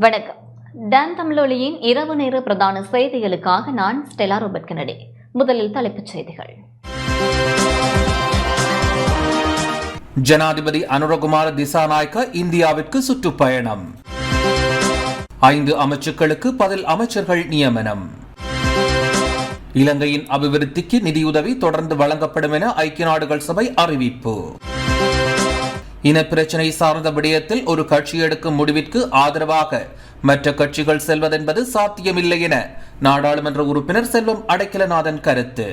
வணக்கம். டான் தமிழொலியின் இரவு நேர பிரதான செய்திகளுக்காக நான் ஸ்டெலா ரோபர்ட் கெனடி. முதலில் தலைப்புச் செய்திகள். ஜனாதிபதி அனுரகுமார திசாநாயக்க இந்தியாவிற்கு சுற்றுப்பயணம். 5 அமைச்சுக்களுக்கு பதில் அமைச்சர்கள் நியமனம். இலங்கையின் அபிவிருத்திக்கு நிதியுதவி தொடர்ந்து வழங்கப்படும் என ஐக்கிய நாடுகள் சபை அறிவிப்பு. இனப்பிரச்சினை சார்ந்த விடயத்தில் ஒரு கட்சி எடுக்கும் முடிவிற்கு ஆதரவாக மற்ற கட்சிகள் செல்வதென்பது சாத்தியமில்லை என நாடாளுமன்ற உறுப்பினர் செல்வம் அடைக்கலநாதன் கருத்து.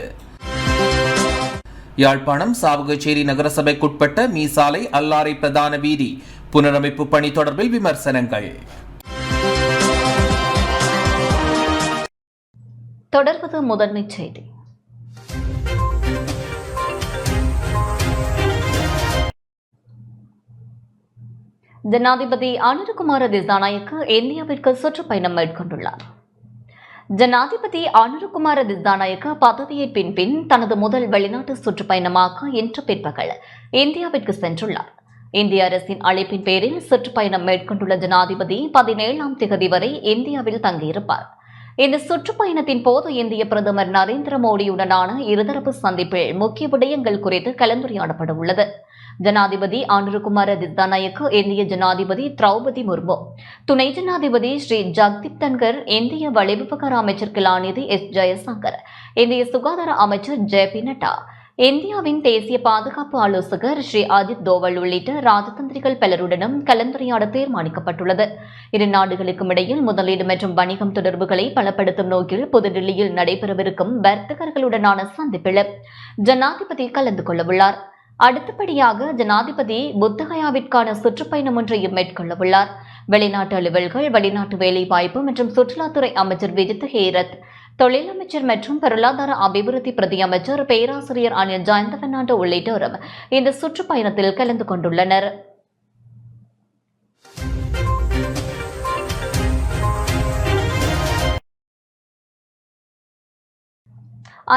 யாழ்ப்பாணம் சாவகச்சேரி நகரசபைக்குட்பட்ட மீசாலை அல்லாரை பிரதான வீதி புனரமைப்பு பணி தொடர்பில் விமர்சனங்கள். தொடர்வது முதன்மைச் செய்தி. ஜனாதிபதி அனுரகுமார திசாநாயக்க இந்தியாவிற்கு சுற்றுப்பயணம் மேற்கொண்டுள்ளார். ஜனாதிபதி அனுரகுமார திசாநாயக்க பதவியேற்பின் பின் தனது முதல் வெளிநாட்டு சுற்றுப்பயணமாக இன்று பிற்பகல் இந்தியாவிற்கு சென்றுள்ளார். இந்திய அரசின் அழைப்பின் பேரில் சுற்றுப்பயணம் மேற்கொண்டுள்ள ஜனாதிபதி 17ஆம் திகதி வரை இந்தியாவில் தங்கியிருப்பார். இந்த சுற்றுப்பயணத்தின் போது இந்திய பிரதமர் நரேந்திர மோடியுடனான இருதரப்பு சந்திப்பில் முக்கிய விடயங்கள் குறித்து கலந்துரையாடப்பட உள்ளது. ஜனாதிபதி அனுரகுமார திசாநாயக்க இந்திய ஜனாதிபதி திரௌபதி முர்மு, துணை ஜனாதிபதி ஸ்ரீ ஜக்தீப் தன்கர், இந்திய வெளிவிவகார அமைச்சர் கலாநிதி எஸ் ஜெயசங்கர், இந்திய சுகாதார அமைச்சர் ஜே.பி. நட்டா, இந்தியாவின் தேசிய பாதுகாப்பு ஆலோசகர் ஸ்ரீ அஜித் தோவல் உள்ளிட்ட ராஜதந்திரிகள் பலருடனும் கலந்துரையாட தீர்மானிக்கப்பட்டுள்ளது. இரு நாடுகளுக்கும் இடையில் முதலீடு மற்றும் வணிகம் தொடர்புகளை பலப்படுத்தும் நோக்கில் புதுடில்லியில் நடைபெறவிருக்கும் வர்த்தகர்களுடனான சந்திப்பில் ஜனாதிபதி கலந்து கொள்ளவுள்ளார். அடுத்தபடியாக ஜனாதிபதி புத்தகயாவிற்கான சுற்றுப்பயணம் ஒன்றையும் மேற்கொள்ளவுள்ளார். வெளிநாட்டு அலுவல்கள், வெளிநாட்டு வேலைவாய்ப்பு மற்றும் சுற்றுலாத்துறை அமைச்சர் விஜித் ஹேரத், தொழில் அமைச்சர் மற்றும் பொருளாதார அபிவிருத்தி பிரதி அமைச்சர் பேராசிரியர் அனில் ஜயந்த பெர்னாண்டோ உள்ளிட்டோரும் இந்த சுற்றுப்பயணத்தில் கலந்து கொண்டுள்ளனர்.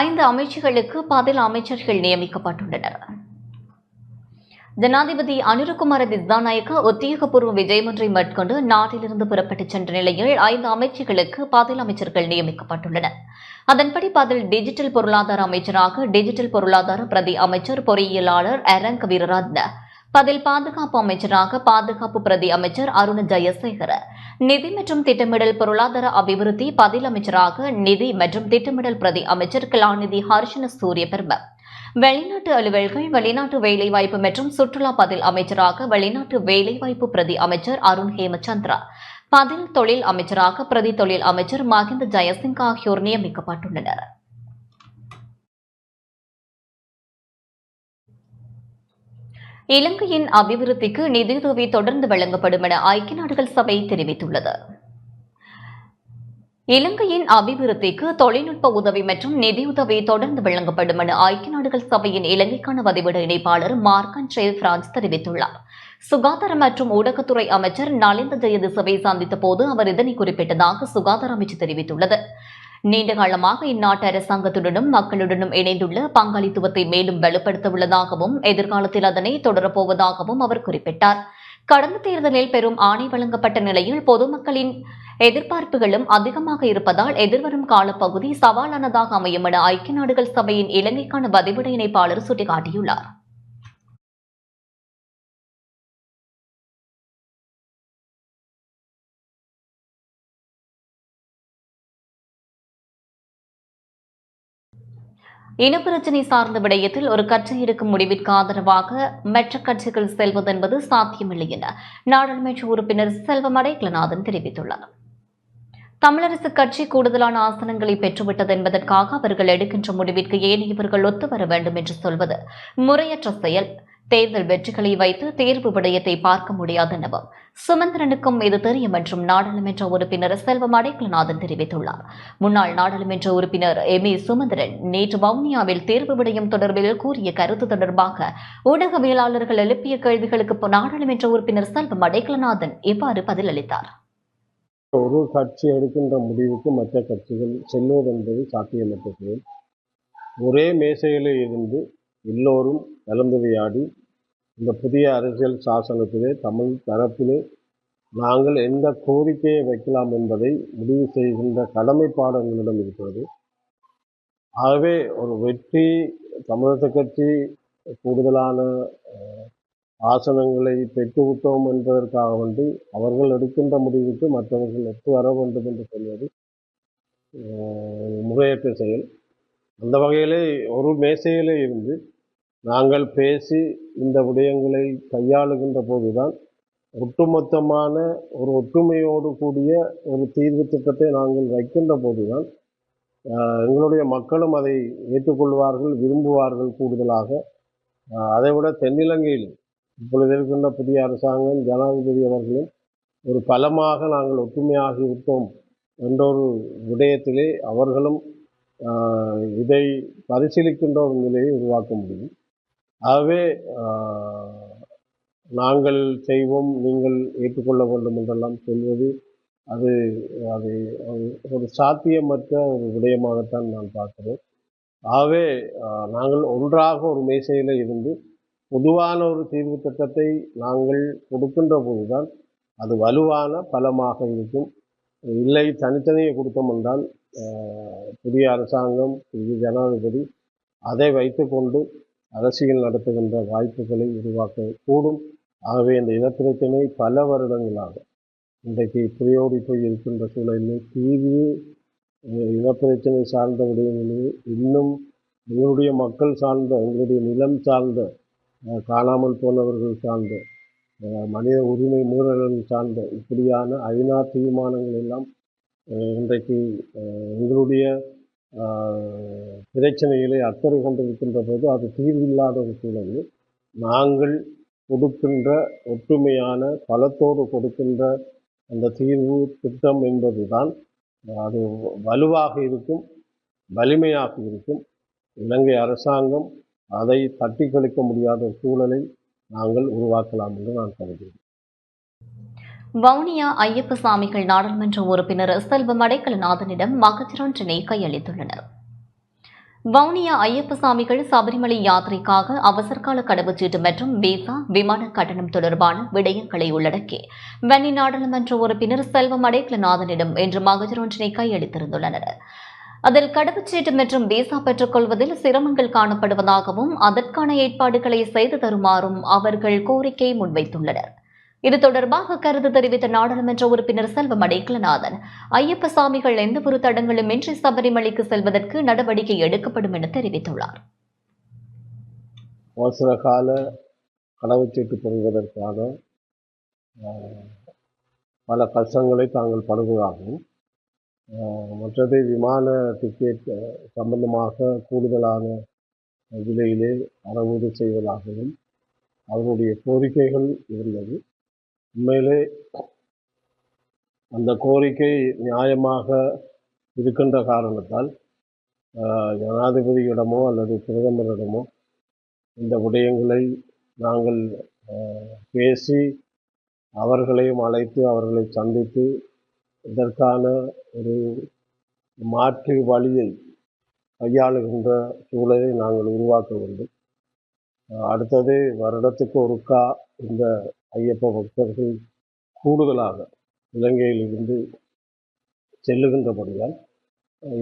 ஐந்து அமைச்சுகளுக்கு பதில் அமைச்சர்கள் நியமிக்கப்பட்டுள்ளனர். ஜனாதிபதி அனுரகுமார திசாநாயக்க உத்தியோகபூர்வ விஜயம் ஒன்றை மேற்கொண்டு நாட்டிலிருந்து புறப்பட்டுச் சென்ற நிலையில் 5 அமைச்சுகளுக்கு பதில் அமைச்சர்கள் நியமிக்கப்பட்டுள்ளனர். அதன்படி பதில் டிஜிட்டல் பொருளாதார அமைச்சராக டிஜிட்டல் பொருளாதார பிரதி அமைச்சர் பொறியியலாளர் அரங்க வீரரத்ன, பதில் பாதுகாப்பு அமைச்சராக பாதுகாப்பு பிரதி அமைச்சர் அருண் ஜெயசேகர, நிதி மற்றும் திட்டமிடல் பொருளாதார அபிவிருத்தி பதில் அமைச்சராக நிதி மற்றும் திட்டமிடல் பிரதி அமைச்சர் கலாநிதி ஹர்ஷன சூரியபெர்ம, வெளிநாட்டு அலுவல்கள், வெளிநாட்டு வேலைவாய்ப்பு மற்றும் சுற்றுலா பதில் அமைச்சராக வெளிநாட்டு வேலைவாய்ப்பு பிரதி அமைச்சர் அருண் ஹேமச்சந்திரா, பதில் தொழில் அமைச்சராக பிரதி தொழில் அமைச்சர் மஹிந்த ஜெயசிங் ஆகியோர் நியமிக்கப்பட்டுள்ளனர். இலங்கையின் அபிவிருத்திக்கு நிதியுதவி தொடர்ந்து வழங்கப்படும் என ஐக்கிய நாடுகள் சபை தெரிவித்துள்ளது. இலங்கையின் அபிவிருத்திக்கு தொழில்நுட்ப உதவி மற்றும் நிதியுதவி தொடர்ந்து வழங்கப்படும் என ஐக்கிய நாடுகள் சபையின் இலங்கைக்கான வதிவிட இணைப்பாளர் மார்க்-அண்ட்ரே பிரான்ஸ் தெரிவித்துள்ளார். சுகாதார மற்றும் ஊடகத்துறை அமைச்சர் நலிந்த ஜெயதிசவை சந்தித்த போது அவர் இதனை குறிப்பிட்டதாக சுகாதார அமைச்சு தெரிவித்துள்ளது. நீண்ட காலமாக இந்நாட்டு அரசாங்கத்துடனும் மக்களுடனும் இணைந்துள்ள பங்காளித்துவத்தை மேலும் வலுப்படுத்த உள்ளதாகவும் எதிர்காலத்தில் அதனை தொடரப்போவதாகவும் அவர் குறிப்பிட்டார். கடந்த தேர்தலில் பெரும் ஆணை வழங்கப்பட்ட நிலையில் பொதுமக்களின் எதிர்பார்ப்புகளும் அதிகமாக இருப்பதால் எதிர்வரும் காலப்பகுதி சவாலானதாக அமையும் என ஐக்கிய நாடுகள் சபையின் இலங்கைக்கான வதிவிட இணைப்பாளர் சுட்டிக்காட்டியுள்ளார். இனப்பிரச்சினை சார்ந்த விடயத்தில் ஒரு கட்சி இருக்கும் முடிவிற்கு ஆதரவாக மற்ற கட்சிகள் செல்வதென்பது சாத்தியமில்லை என நாடாளுமன்ற உறுப்பினர் செல்வம் அடைக்கலநாதன் தெரிவித்துள்ளார். தமிழரசு கட்சி கூடுதலான ஆசனங்களை பெற்றுவிட்டது என்பதற்காக அவர்கள் எடுக்கின்ற முடிவிற்கு ஏனையவர்கள் ஒத்துவர வேண்டும் என்று சொல்வது முறையற்ற செயல். தேர்தல் வெற்றிகளை வைத்து தேர்வு விடயத்தை பார்க்க முடியாது எனவும் சுமந்திரனுக்கும் இது தெரியும் என்றும் நாடாளுமன்ற உறுப்பினர் செல்வம் அடைக்கலநாதன் தெரிவித்துள்ளார். முன்னாள் நாடாளுமன்ற உறுப்பினர் எம்.ஏ. சுமந்திரன் நேற்று வவுனியாவில் தேர்வு விடயம் தொடர்பில் கூறிய கருத்து தொடர்பாக ஊடகவியலாளர்கள் எழுப்பிய கேள்விகளுக்கு நாடாளுமன்ற உறுப்பினர் செல்வம் அடைக்கலநாதன் இவ்வாறு பதிலளித்தார். ஒரு கட்சி எடுக்கின்ற முடிவுக்கு மற்ற கட்சிகள் செல்வது என்பது சாத்தியமற்றது. ஒரே மேசையில் இருந்து எல்லோரும் கலந்துரையாடி இந்த புதிய அரசியல் சாசனத்திலே தமிழ் தரப்பிலே நாங்கள் எந்த கோரிக்கையை வைக்கலாம் என்பதை முடிவு செய்கின்ற கடமைப்பாடு எங்களிடம் இருக்கிறது. ஆகவே ஒரு வெற்றி தமிழரசுக் கட்சி கூடுதலான ஆசனங்களை பெற்றுவிட்டோம் என்பதற்காக வேண்டி அவர்கள் எடுக்கின்ற முடிவுக்கு மற்றவர்கள் ஒத்து வர வேண்டும் என்று சொல்வது முறையற்ற செயல். அந்த வகையிலே ஒரு மேசையிலே இருந்து நாங்கள் பேசி இந்த விடயங்களை கையாளுகின்ற போதுதான் ஒட்டுமொத்தமான ஒரு ஒற்றுமையோடு கூடிய ஒரு தீர்வு திட்டத்தை நாங்கள் வைக்கின்ற போதுதான் எங்களுடைய மக்களும் அதை ஏற்றுக்கொள்வார்கள், விரும்புவார்கள். கூடுதலாக அதைவிட தென்னிலங்கையில் இப்பொழுது இருக்கின்ற புதிய அரசாங்கம், ஜனாதிபதி அவர்களும் ஒரு பலமாக நாங்கள் ஒற்றுமையாகி விட்டோம் என்ற ஒரு விடயத்திலே அவர்களும் இதை பரிசீலிக்கின்ற ஒரு நிலையை உருவாக்க முடியும். ஆகவே நாங்கள் செய்வோம், நீங்கள் ஏற்றுக்கொள்ள வேண்டும் என்றெல்லாம் சொல்வது அது அது ஒரு சாத்தியமற்ற ஒரு விடயமாகத்தான் நான் பார்க்கிறேன். ஆகவே நாங்கள் ஒன்றாக ஒரு மேசையில் இருந்து பொதுவான ஒரு தீர்வு திட்டத்தை நாங்கள் கொடுக்கின்ற போதுதான் அது வலுவான பலமாக இருக்கும். இல்லை தனித்தனியை கொடுத்தோம் என்றால் புதிய அரசாங்கம், புதிய ஜனாதிபதி அதை வைத்துக்கொண்டு அரசியல் நடத்துகின்ற வாய்ப்புகளை உருவாக்கக்கூடும். ஆகவே இந்த இனப்பிரச்சனை பல வருடங்களாக இன்றைக்கு புரியோடி போய் இருக்கின்ற சூழலில் தீர்வு இனப்பிரச்சனை சார்ந்த விடயங்களில் இன்னும் எங்களுடைய மக்கள் சார்ந்த, எங்களுடைய நிலம் சார்ந்த, காணாமல் போனவர்கள் சார்ந்த, மனித உரிமை மீறல்கள் சார்ந்த இப்படியான ஐநா தீர்மானங்கள் எல்லாம் இன்றைக்கு எங்களுடைய பிரச்சனைகளை அக்கறை கொண்டிருக்கின்ற போது அது தீர்வில்லாத ஒரு சூழலில் நாங்கள் கொடுக்கின்ற ஒற்றுமையான பலத்தோடு கொடுக்கின்ற அந்த தீர்வு திட்டம் என்பதுதான் அது வலுவாக இருக்கும், வலிமையாக இருக்கும். இலங்கை அரசாங்கம் அதை தட்டி கழிக்க முடியாத சூழலை நாங்கள் உருவாக்கலாம் என்று நான் கருதுகிறேன். வவுனியா ஐயப்ப சாமிகள் நாடாளுமன்ற உறுப்பினர் செல்வம் அடைக்கலநாதனிடம் மகஜரொன்றினை கையளித்துள்ளனர். வவுனியா ஐயப்ப சாமிகள் சபரிமலை யாத்திரைக்காக அவசரகால கடவுச்சீட்டு மற்றும் விசா, விமான கட்டணம் தொடர்பான விடயங்களை உள்ளடக்கி வன்னி நாடாளுமன்ற உறுப்பினர் செல்வம் அடைக்கலநாதனிடம் இன்று மகஜரொன்றினை கையளித்திருந்துள்ளனர். அதில் கடவுச்சீட்டு மற்றும் விசா பெற்றுக் கொள்வதில் சிரமங்கள் காணப்படுவதாகவும் அதற்கான ஏற்பாடுகளை செய்து தருமாறும் அவர்கள் கோரிக்கை முன்வைத்துள்ளனர். இது தொடர்பாக கருத்து தெரிவித்த நாடாளுமன்ற உறுப்பினர் செல்வம் அடைக்கலநாதன், ஐயப்ப சாமிகள் எந்தவொரு தடங்களுமின்றி சபரிமலைக்கு செல்வதற்கு நடவடிக்கை எடுக்கப்படும் என தெரிவித்துள்ளார். அவசர கால கடவுச்சீட்டு பெறுவதற்கான பல கஷ்டங்களை தாங்கள் படுவதாகவும், மற்றது விமான டிக்கெட் சம்பந்தமாக கூடுதலான விலையிலே அறவீடு செய்வதாகவும் அவருடைய கோரிக்கைகள் இருந்தது. உண்மையிலே அந்த கோரிக்கை நியாயமாக இருக்கின்ற காரணத்தால் ஜனாதிபதியிடமோ அல்லது பிரதமரிடமோ இந்த விடயங்களை நாங்கள் பேசி அவர்களையும் அழைத்து அவர்களை சந்தித்து இதற்கான ஒரு மாற்று வழியை கையாளுகின்ற சூழலை நாங்கள் உருவாக்க வேண்டும். அடுத்தது வருடத்துக்கு ஒருக்கா இந்த ஐயப்ப பக்தர்கள் கூடுதலாக இலங்கையிலிருந்து செல்லுகின்றபடியால்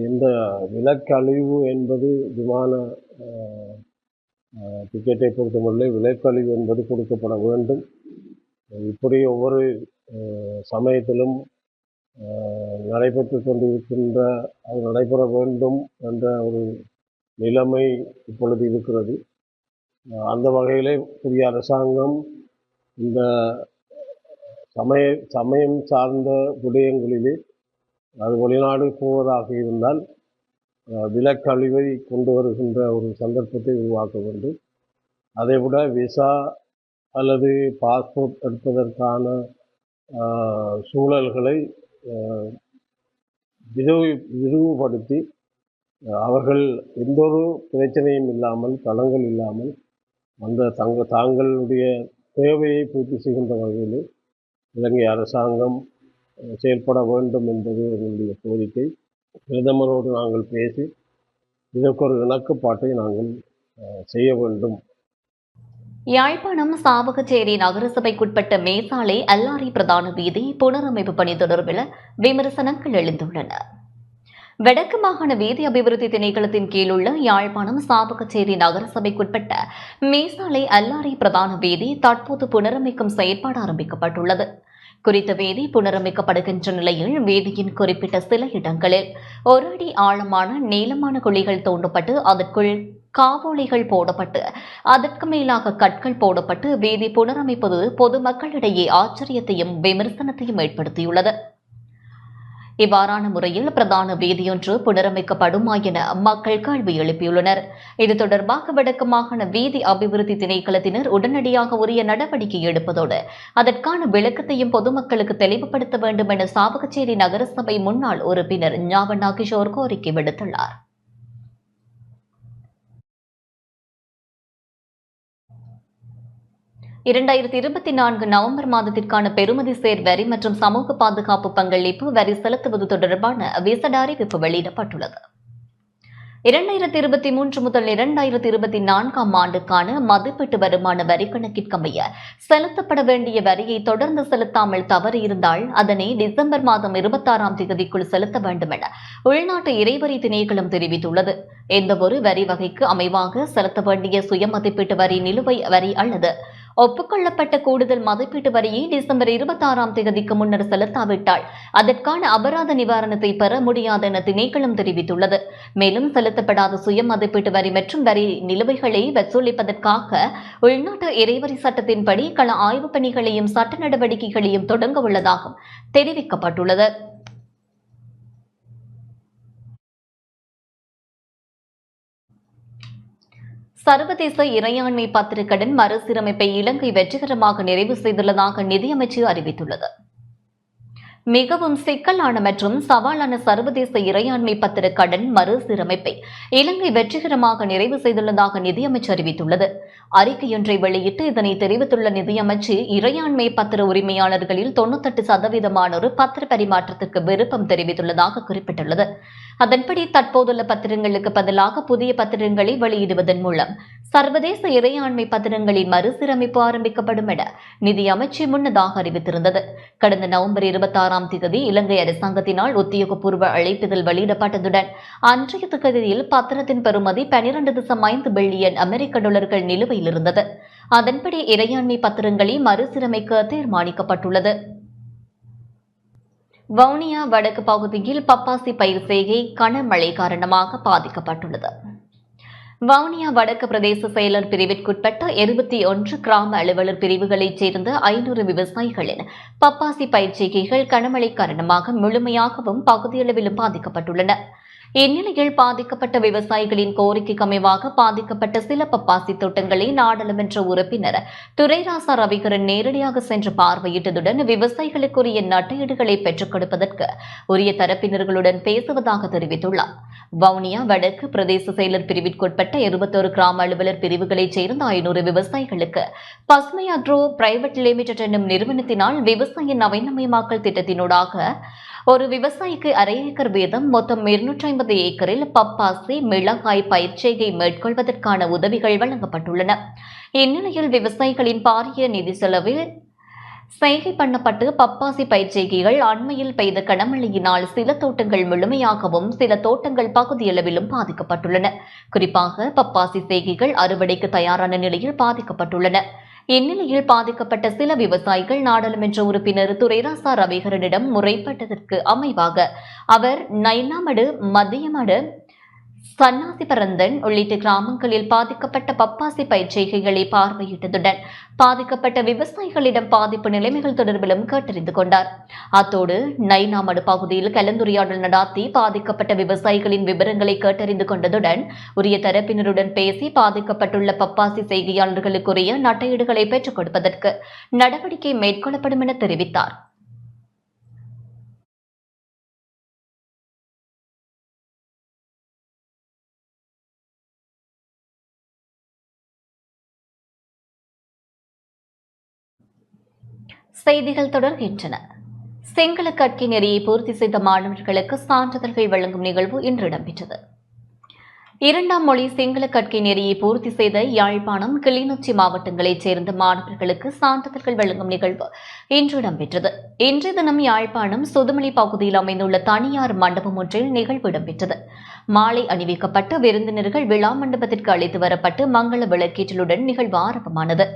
இந்த விலக்கழிவு என்பது விமான டிக்கெட்டை பொறுத்தவரை விலக்கழிவு என்பது கொடுக்கப்பட வேண்டும். இப்படி ஒவ்வொரு சமயத்திலும் நடைபெற்று கொண்டிருக்கின்ற அது நடைபெற வேண்டும் என்ற ஒரு நிலைமை இப்பொழுது இருக்கிறது. அந்த வகையிலே புதிய அரசாங்கம் இந்த சமயம் சார்ந்த விடயங்களிலே அது வெளிநாடு போவதாக இருந்தால் விலக்கழிவை கொண்டு வருகின்ற ஒரு சந்தர்ப்பத்தை உருவாக்க வேண்டும். அதைவிட விசா அல்லது பாஸ்போர்ட் எடுப்பதற்கான சூழல்களை விரிவுபடுத்தி அவர்கள் எந்தொரு பிரச்சனையும் இல்லாமல், தளங்கள் இல்லாமல் அந்த தாங்களுடைய தேவையை பூர்த்தி செய்கின்ற வகையில் இலங்கை அரசாங்கம் செயல்பட வேண்டும் என்பது எங்களுடைய கோரிக்கை. பிரதமரோடு நாங்கள் பேசி இதற்கு ஒரு இணக்கப்பாட்டை நாங்கள் செய்ய வேண்டும். யாழ்ப்பாணம் சாவகச்சேரி நகரசபைக்குட்பட்ட மேசாலை அல்லாரி பிரதான வீதி புனரமைப்பு பணி தொடர்பில் விமர்சனங்கள் எழுந்துள்ளன. வடக்கு மாகாண வீதி அபிவிருத்தி திணைக்களத்தின் கீழ் உள்ள யாழ்ப்பாணம் சாவகச்சேரி நகரசபைக்குட்பட்ட மேசாலை அல்லாரி பிரதான வீதி தற்போது புனரமைக்கும் செயற்பாடு ஆரம்பிக்கப்பட்டுள்ளது. குறித்த வீதி புனரமைக்கப்படுகின்ற நிலையில் வீதியின் குறிப்பிட்ட சில இடங்களில் ஒரு அடி ஆழமான நீளமான குழிகள் தோண்டப்பட்டு அதற்குள் காவோலிகள் போடப்பட்டு அதற்கு மேலாக கற்கள் போடப்பட்டு வீதி புனரமைப்பது பொதுமக்களிடையே ஆச்சரியத்தையும் விமர்சனத்தையும் ஏற்படுத்தியுள்ளது. இவ்வாறான முறையில் பிரதான வீதியொன்று புனரமைக்கப்படுமா என மக்கள் கேள்வி எழுப்பியுள்ளனர். இது தொடர்பாக வடக்கு மாகாண வீதி அபிவிருத்தி திணைக்களத்தினர் உடனடியாக உரிய நடவடிக்கை எடுப்பதோடு அதற்கான விளக்கத்தையும் பொதுமக்களுக்கு தெளிவுபடுத்த வேண்டும் என சாவகச்சேரி நகரசபை முன்னாள் உறுப்பினர் ஞாவண்ணா கிஷோர் கோரிக்கை விடுத்துள்ளார். நவம்பர் மாதத்திற்கான பெறுமதி சேர் வரி மற்றும் சமூக பாதுகாப்பு பங்களிப்பு வரி செலுத்துவது தொடர்பான விசேட அறிவிப்பு வெளியிடப்பட்டுள்ளது. 2023 முதல் 2024 ஆண்டுக்கான மதிப்பீட்டு வருமான வரி கணக்கிற்கமைய செலுத்தப்பட வேண்டிய வரியை தொடர்ந்து செலுத்தாமல் தவறியிருந்தால் அதனை டிசம்பர் மாதம் 26ஆம் தேதிக்குள் செலுத்த வேண்டும் என உள்நாட்டு இறைவரி திணைக்களம் தெரிவித்துள்ளது. எந்தவொரு வரி வகைக்கு அமைவாக செலுத்த வேண்டிய சுய மதிப்பீட்டு வரி நிலுவை வரி அல்லது ஒப்புக்கொள்ளப்பட்ட கூடுதல் மதிப்பீட்டு வரியை டிசம்பர் 26ஆம் தேதிக்கு முன்னர் செலுத்தாவிட்டால் அதற்கான அபராத நிவாரணத்தை பெற முடியாது என திணைக்களம் தெரிவித்துள்ளது. மேலும் செலுத்தப்படாத சுய மதிப்பீட்டு வரி மற்றும் வரி நிலுவைகளை வசூலிப்பதற்காக உள்நாட்டு இறைவரி சட்டத்தின்படி கள ஆய்வுப் பணிகளையும் சட்ட நடவடிக்கைகளையும் தொடங்க உள்ளதாகவும் தெரிவிக்கப்பட்டுள்ளது. சர்வதேச இறையாண்மை பத்திரக்கடன் மறுசீரமைப்பை இலங்கை வெற்றிகரமாக நிறைவு செய்துள்ளதாக நிதியமைச்சு அறிவித்துள்ளது. மிகவும் சிக்கலான மற்றும் சவாலான சர்வதேச இறையாண்மை பத்திர கடன் மறுசீரமைப்பை இலங்கை வெற்றிகரமாக நிறைவு செய்துள்ளதாக நிதியமைச்சு அறிவித்துள்ளது. அறிக்கையொன்றை வெளியிட்டு இதனை தெரிவித்துள்ள நிதியமைச்சு இறையாண்மை பத்திர உரிமையாளர்களில் 98% பத்திர பரிமாற்றத்திற்கு விருப்பம் தெரிவித்துள்ளதாக குறிப்பிட்டுள்ளது. அதன்படி தற்போதுள்ள பத்திரங்களுக்கு பதிலாக புதிய பத்திரங்களை வெளியிடுவதன் மூலம் சர்வதேச இறையாண்மை பத்திரங்களின் மறுசீரமைப்பு ஆரம்பிக்கப்படும் என நிதியமைச்சு முன்னதாக அறிவித்திருந்தது. கடந்த நவம்பர் 26ஆம் தேதி இலங்கை அரசாங்கத்தினால் உத்தியோகபூர்வ அழைப்பிதழ் வெளியிடப்பட்டதுடன் அன்றைய தேதியில் பத்திரத்தின் பெறுமதி 12.5 பில்லியன் அமெரிக்க டாலர்கள் நிலுவையில் இருந்தது. அதன்படி இறையாண்மை பத்திரங்களை மறுசீரமைக்க தீர்மானிக்கப்பட்டுள்ளது. வவுனியா வடக்கு பகுதியில் பப்பாசி பயிர் செய்கை கனமழை காரணமாக பாதிக்கப்பட்டுள்ளது. வவுனியா வடக்கு பிரதேச செயலர் பிரிவிற்குட்பட்ட 21 கிராம அலுவலர் பிரிவுகளைச் சேர்ந்த 500 விவசாயிகளின் பப்பாசி பயிர் செய்கைகள் கனமழை காரணமாக முழுமையாகவும் பகுதியளவிலும் பாதிக்கப்பட்டுள்ளன. இந்நிலையில் பாதிக்கப்பட்ட விவசாயிகளின் கோரிக்கைக்கு அமைவாக பாதிக்கப்பட்ட சில பப்பாசி தோட்டங்களை நாடாளுமன்ற உறுப்பினர் துரைராசா ரவிகரன் நேரடியாக சென்று பார்வையிட்டதுடன் விவசாயிகளுக்குரிய நட்டையீடுகளை பெற்றுக் கொடுப்பதற்கு உரிய தரப்பினர்களுடன் பேசுவதாக தெரிவித்துள்ளார். வவுனியா வடக்கு பிரதேச செயலர் பிரிவிற்குட்பட்ட 21 கிராம அலுவலர் பிரிவுகளைச் சேர்ந்த 500 விவசாயிகளுக்கு பசுமை அக்ரோ பிரைவேட் லிமிடெட் என்னும் நிறுவனத்தினால் விவசாய நவீனமயமாக்கல் திட்டத்தினூடாக ஒரு விவசாயிக்கு 1/2 ஏக்கர் வீதம் மொத்தம் 250 ஏக்கரில் பப்பாசி மிளகாய் பயிர்ச்செய்கை மேற்கொள்வதற்கான உதவிகள் வழங்கப்பட்டுள்ளன. இந்நிலையில் விவசாயிகளின் பாரிய நிதி செலவில் செய்கை பண்ணப்பட்டு பப்பாசி பயிர்ச்செய்கைகள் அண்மையில் பெய்த கனமழையினால் சில தோட்டங்கள் முழுமையாகவும் சில தோட்டங்கள் பகுதியளவிலும் பாதிக்கப்பட்டுள்ளன. குறிப்பாக பப்பாசி செய்கைகள் அறுவடைக்கு தயாரான நிலையில் பாதிக்கப்பட்டுள்ளன. இந்நிலையில் பாதிக்கப்பட்ட சில விவசாயிகள் நாடாளுமன்ற உறுப்பினர் துரைராசா ரவிகரனிடம் முறைப்பட்டதற்கு அமைவாக அவர் நைலாமடு, மத்தியமடு, சன்னாசிபரந்தன் உள்ளிட்ட கிராமங்களில் பாதிக்கப்பட்ட பப்பாசி பயிர்ச்செய்கைகளை பார்வையிட்டதுடன் பாதிக்கப்பட்ட விவசாயிகளிடம் பாதிப்பு நிலைமைகள் தொடர்பிலும் கேட்டறிந்து கொண்டார். அத்தோடு நைனாமடு பகுதியில் கலந்துரையாடல் நடாத்தி பாதிக்கப்பட்ட விவசாயிகளின் விவரங்களை கேட்டறிந்து கொண்டதுடன் உரிய தரப்பினருடன் பேசி பாதிக்கப்பட்டுள்ள பப்பாசி செய்கையாளர்களுக்குரிய நட்டையீடுகளை பெற்றுக் கொடுப்பதற்கு நடவடிக்கை மேற்கொள்ளப்படும் என தெரிவித்தார். செய்திகள் தொடர்கின்றன. சிங்கள கற்கை நெறியை பூர்த்தி செய்த மாணவர்களுக்கு சான்றிதழ்கள் வழங்கும் நிகழ்வு இன்று இடம்பெற்றது. இரண்டாம் மொழி சிங்கள கற்கை நெறியை பூர்த்தி செய்த யாழ்ப்பாணம் கிளிநொச்சி மாவட்டங்களைச் சேர்ந்த மாணவர்களுக்கு சான்றிதழ்கள் வழங்கும் நிகழ்வு இன்று இடம்பெற்றது. இன்றைய தினம் யாழ்ப்பாணம் சுதுமலை பகுதியில் அமைந்துள்ள தனியார் மண்டபம் ஒன்றில் நிகழ்வு இடம்பெற்றது. மாலை அணிவிக்கப்பட்ட விருந்தினர்கள் விழா மண்டபத்திற்கு அழைத்து வரப்பட்டு மங்கள விளக்கேற்றலுடன் நிகழ்வு ஆரம்பமானது.